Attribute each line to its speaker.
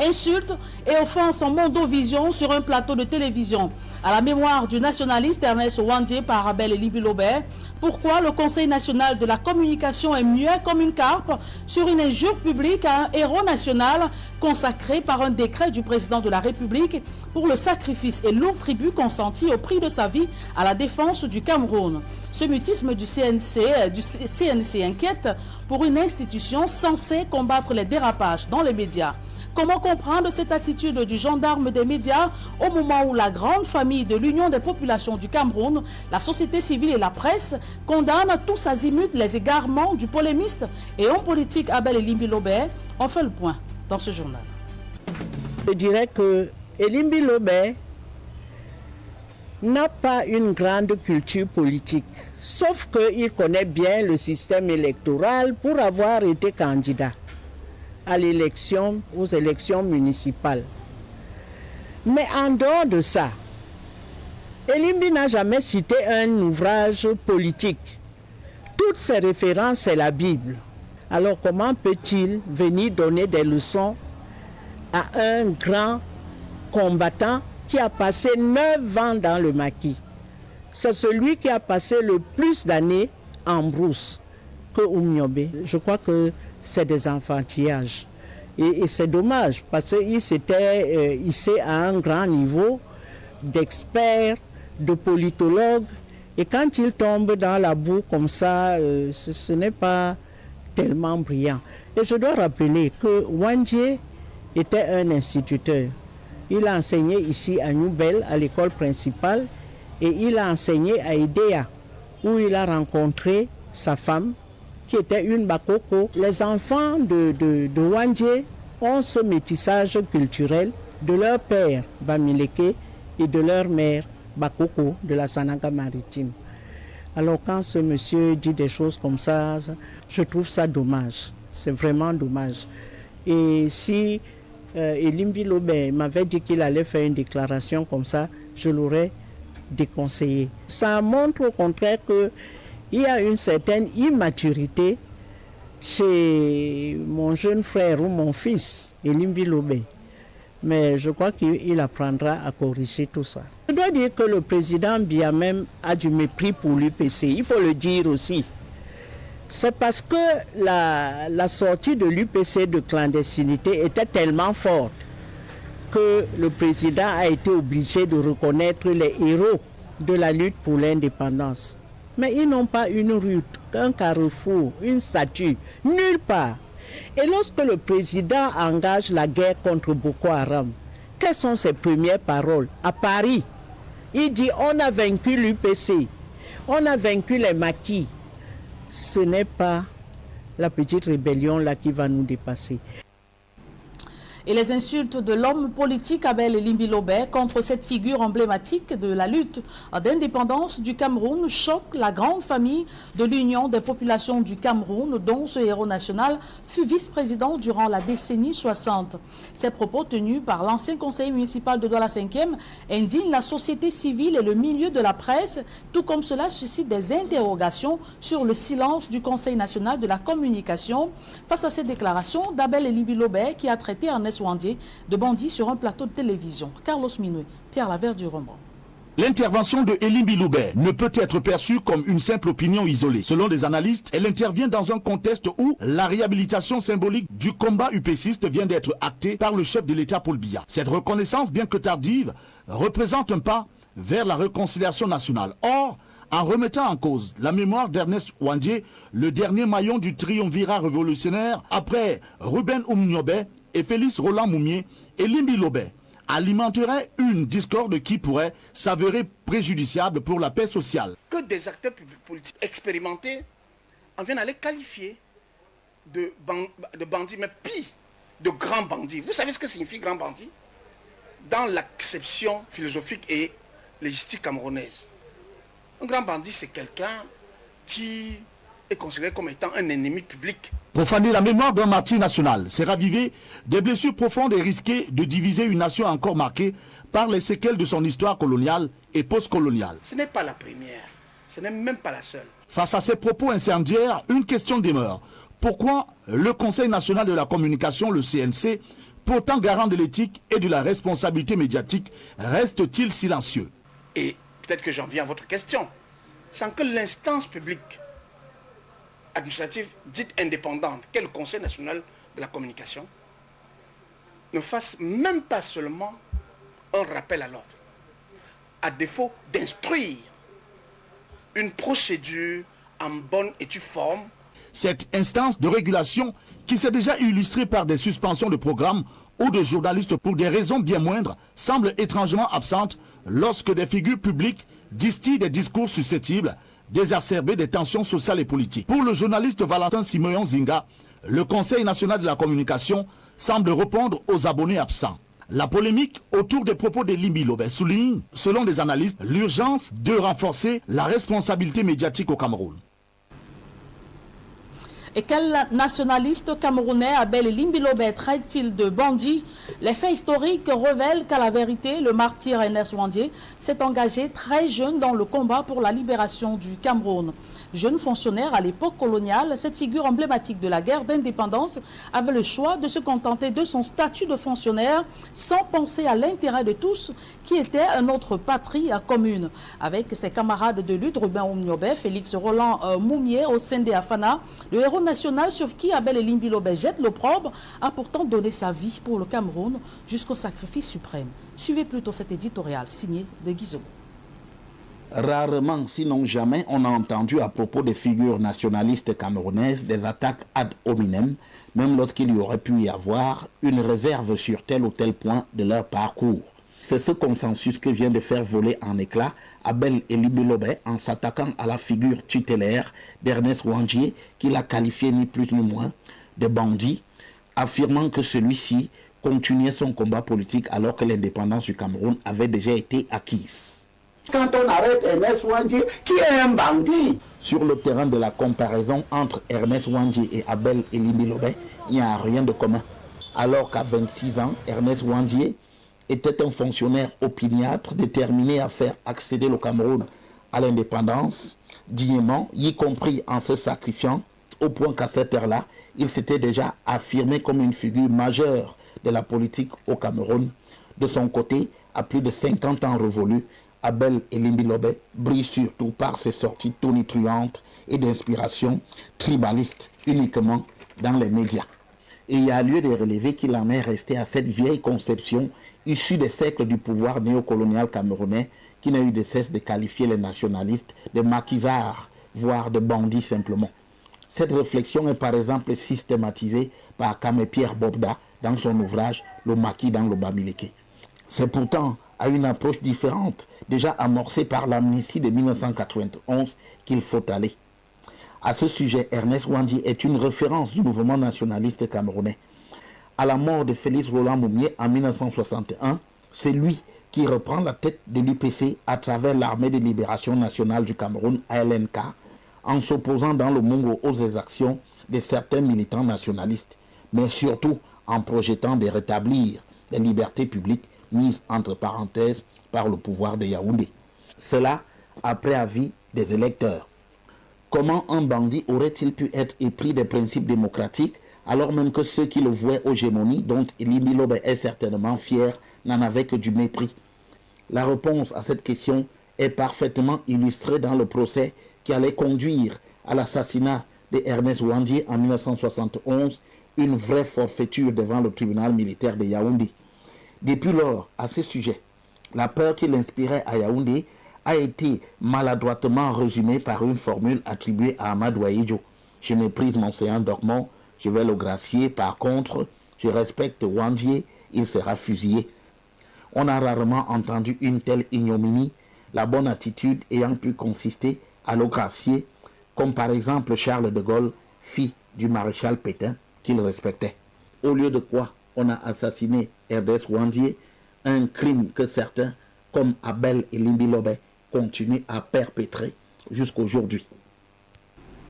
Speaker 1: insultes et offenses en mondovision sur un plateau de télévision. À la mémoire du nationaliste Ernest Ouandié par Abel Elimbi-Lobert, pourquoi le Conseil national de la communication est muet comme une carpe sur une injure publique à un héros national consacré par un décret du président de la République pour le sacrifice et lourd tribut consenti au prix de sa vie à la défense du Cameroun. Ce mutisme du CNC inquiète pour une institution censée combattre les dérapages dans les médias. Comment comprendre cette attitude du gendarme des médias au moment où la grande famille de l'Union des populations du Cameroun, la société civile et la presse condamnent tous azimuts les égarements du polémiste et homme politique Abel Elimbi-Lobert? On fait le point dans ce journal.
Speaker 2: Je dirais que Elimbi-Lobert n'a pas une grande culture politique, sauf qu'il connaît bien le système électoral pour avoir été candidat à l'élection, aux élections municipales. Mais en dehors de ça, Elimbi n'a jamais cité un ouvrage politique. Toutes ses références, c'est la Bible. Alors comment peut-il venir donner des leçons à un grand combattant qui a passé 9 ans dans le maquis? C'est celui qui a passé le plus d'années en brousse que Oumniobé. Je crois que c'est des enfantillages. Et c'est dommage parce qu'il s'était hissé à un grand niveau d'expert, de politologue. Et quand il tombe dans la boue comme ça, ce n'est pas tellement brillant. Et je dois rappeler que Ouandié était un instituteur. Il a enseigné ici à Nouvelle, à l'école principale, et il a enseigné à Idéa, où il a rencontré sa femme, qui était une Bakoko. Les enfants de Ouandié ont ce métissage culturel de leur père, Bamileke, et de leur mère, Bakoko, de la Sananga maritime. Alors quand ce monsieur dit des choses comme ça, je trouve ça dommage. C'est vraiment dommage. Et si Elimbi-Lobert m'avait dit qu'il allait faire une déclaration comme ça, je l'aurais déconseillé. Ça montre au contraire qu'il y a une certaine immaturité chez mon jeune frère ou mon fils, Elimbi-Lobert. Mais je crois qu'il apprendra à corriger tout ça. Je dois dire que le président Biya même a du mépris pour l'UPC, il faut le dire aussi. C'est parce que la sortie de l'UPC de clandestinité était tellement forte que le président a été obligé de reconnaître les héros de la lutte pour l'indépendance. Mais ils n'ont pas une rue, un carrefour, une statue, nulle part. Et lorsque le président engage la guerre contre Boko Haram, quelles sont ses premières paroles? À Paris, il dit on a vaincu l'UPC, on a vaincu les maquis. Ce n'est pas la petite rébellion là qui va nous dépasser.
Speaker 1: Et les insultes de l'homme politique Abel Elimbi-Lobert contre cette figure emblématique de la lutte d'indépendance du Cameroun choquent la grande famille de l'Union des populations du Cameroun, dont ce héros national fut vice-président durant la décennie 60. Ces propos tenus par l'ancien conseiller municipal de Douala 5e indignent la société civile et le milieu de la presse, tout comme cela suscite des interrogations sur le silence du Conseil national de la communication face à ces déclarations d'Abel Elimbi-Lobert qui a traité Ernest Ouandié de bandit sur un plateau de télévision. Carlos Minoué, Pierre Lavert du Roman.
Speaker 3: L'intervention de Elimbi-Lobert ne peut être perçue comme une simple opinion isolée. Selon des analystes, elle intervient dans un contexte où la réhabilitation symbolique du combat UPCiste vient d'être actée par le chef de l'État Paul Biya. Cette reconnaissance, bien que tardive, représente un pas vers la réconciliation nationale. Or, en remettant en cause la mémoire d'Ernest Ouandié, le dernier maillon du triumvirat révolutionnaire, après Ruben Oumniobé et Félix Roland Moumié, Elimbi-Lobert alimenterait une discorde qui pourrait s'avérer préjudiciable pour la paix sociale.
Speaker 4: Que des acteurs politiques expérimentés en viennent à les qualifier de bandits, mais pire, de grands bandits. Vous savez ce que signifie grand bandit? Dans l'acception philosophique et légistique camerounaise, un grand bandit, c'est quelqu'un qui est considéré comme étant un ennemi public.
Speaker 3: Profaner la mémoire d'un martyr national, c'est raviver des blessures profondes et risquer de diviser une nation encore marquée par les séquelles de son histoire coloniale et postcoloniale.
Speaker 4: Ce n'est pas la première, ce n'est même pas la seule.
Speaker 3: Face à ces propos incendiaires, une question demeure. Pourquoi le Conseil national de la communication, le CNC, pourtant garant de l'éthique et de la responsabilité médiatique, reste-t-il silencieux?
Speaker 4: Et peut-être que j'en viens à votre question. Sans que l'instance publique administrative dite indépendante, qu'est le Conseil national de la communication, ne fasse même pas seulement un rappel à l'ordre, à défaut d'instruire une procédure en bonne et due forme.
Speaker 3: Cette instance de régulation qui s'est déjà illustrée par des suspensions de programmes ou de journalistes pour des raisons bien moindres semble étrangement absente lorsque des figures publiques distillent des discours susceptibles d'exacerber des tensions sociales et politiques. Pour le journaliste Valentin Simoyon Zinga, le Conseil national de la communication semble répondre aux abonnés absents. La polémique autour des propos de Elimbi Lobé souligne, selon des analystes, l'urgence de renforcer la responsabilité médiatique au Cameroun.
Speaker 1: Et quel nationaliste camerounais Abel Elimbi Lobé traite-t-il de bandit? Les faits historiques révèlent qu'à la vérité, le martyr Ernest Ouandié s'est engagé très jeune dans le combat pour la libération du Cameroun. Jeune fonctionnaire à l'époque coloniale, cette figure emblématique de la guerre d'indépendance avait le choix de se contenter de son statut de fonctionnaire sans penser à l'intérêt de tous qui était notre patrie commune. Avec ses camarades de lutte, Ruben Oumniobé, Félix Roland Moumier, Osende Afana, le héros national sur qui Abel Elimbi Lobé jette l'opprobre a pourtant donné sa vie pour le Cameroun jusqu'au sacrifice suprême. Suivez plutôt cet éditorial signé de Guizot.
Speaker 5: Rarement, sinon jamais, on a entendu à propos des figures nationalistes camerounaises des attaques ad hominem, même lorsqu'il y aurait pu y avoir une réserve sur tel ou tel point de leur parcours. C'est ce consensus que vient de faire voler en éclats Abel Elimbi Lobé en s'attaquant à la figure tutélaire d'Ernest Ouandié, qu'il a qualifié ni plus ni moins de bandit, affirmant que celui-ci continuait son combat politique alors que l'indépendance du Cameroun avait déjà été acquise.
Speaker 2: Quand on arrête Ernest Ouandié, qui est un bandit?
Speaker 5: Sur le terrain de la comparaison entre Ernest Ouandié et Abel Elimbi Lobé, il n'y a rien de commun. Alors qu'à 26 ans, Ernest Ouandié était un fonctionnaire opiniâtre déterminé à faire accéder le Cameroun à l'indépendance dignement, y compris en se sacrifiant, au point qu'à cette heure-là, il s'était déjà affirmé comme une figure majeure de la politique au Cameroun. De son côté, à plus de 50 ans révolus, Abel Elimbi Lobé brille surtout par ses sorties tonitruantes et d'inspiration tribaliste uniquement dans les médias. Et il y a lieu de relever qu'il en est resté à cette vieille conception issue des siècles du pouvoir néocolonial camerounais qui n'a eu de cesse de qualifier les nationalistes de maquisards, voire de bandits simplement. Cette réflexion est par exemple systématisée par Kamé Pierre Bobda dans son ouvrage Le maquis dans le Bamileke. C'est pourtant à une approche différente, déjà amorcée par l'amnistie de 1991, qu'il faut aller. À ce sujet, Ernest Ouandié est une référence du mouvement nationaliste camerounais. À la mort de Félix Roland Moumier en 1961, c'est lui qui reprend la tête de l'UPC à travers l'Armée de libération nationale du Cameroun, ALNK, en s'opposant dans le Mungo aux exactions de certains militants nationalistes, mais surtout en projetant de rétablir les libertés publiques mises entre parenthèses par le pouvoir de Yaoundé. Cela après avis des électeurs. Comment un bandit aurait-il pu être épris des principes démocratiques alors même que ceux qui le vouaient aux gémonies, dont Elimbi Lobé est certainement fier, n'en avaient que du mépris? La réponse à cette question est parfaitement illustrée dans le procès qui allait conduire à l'assassinat de Ernest Ouandié en 1971, une vraie forfaiture devant le tribunal militaire de Yaoundé. Depuis lors, à ce sujet, la peur qu'il inspirait à Yaoundé a été maladroitement résumée par une formule attribuée à Amadou Ahidjo. Je méprise mon séant Dormant, je vais le gracier, par contre, je respecte Ouandié, il sera fusillé. On a rarement entendu une telle ignominie, la bonne attitude ayant pu consister à le gracier, comme par exemple Charles de Gaulle, fils du maréchal Pétain, qu'il respectait. Au lieu de quoi on a assassiné Ernest Ouandié, un crime que certains, comme Abel Elimbi Lobé, continuent à perpétrer jusqu'aujourd'hui.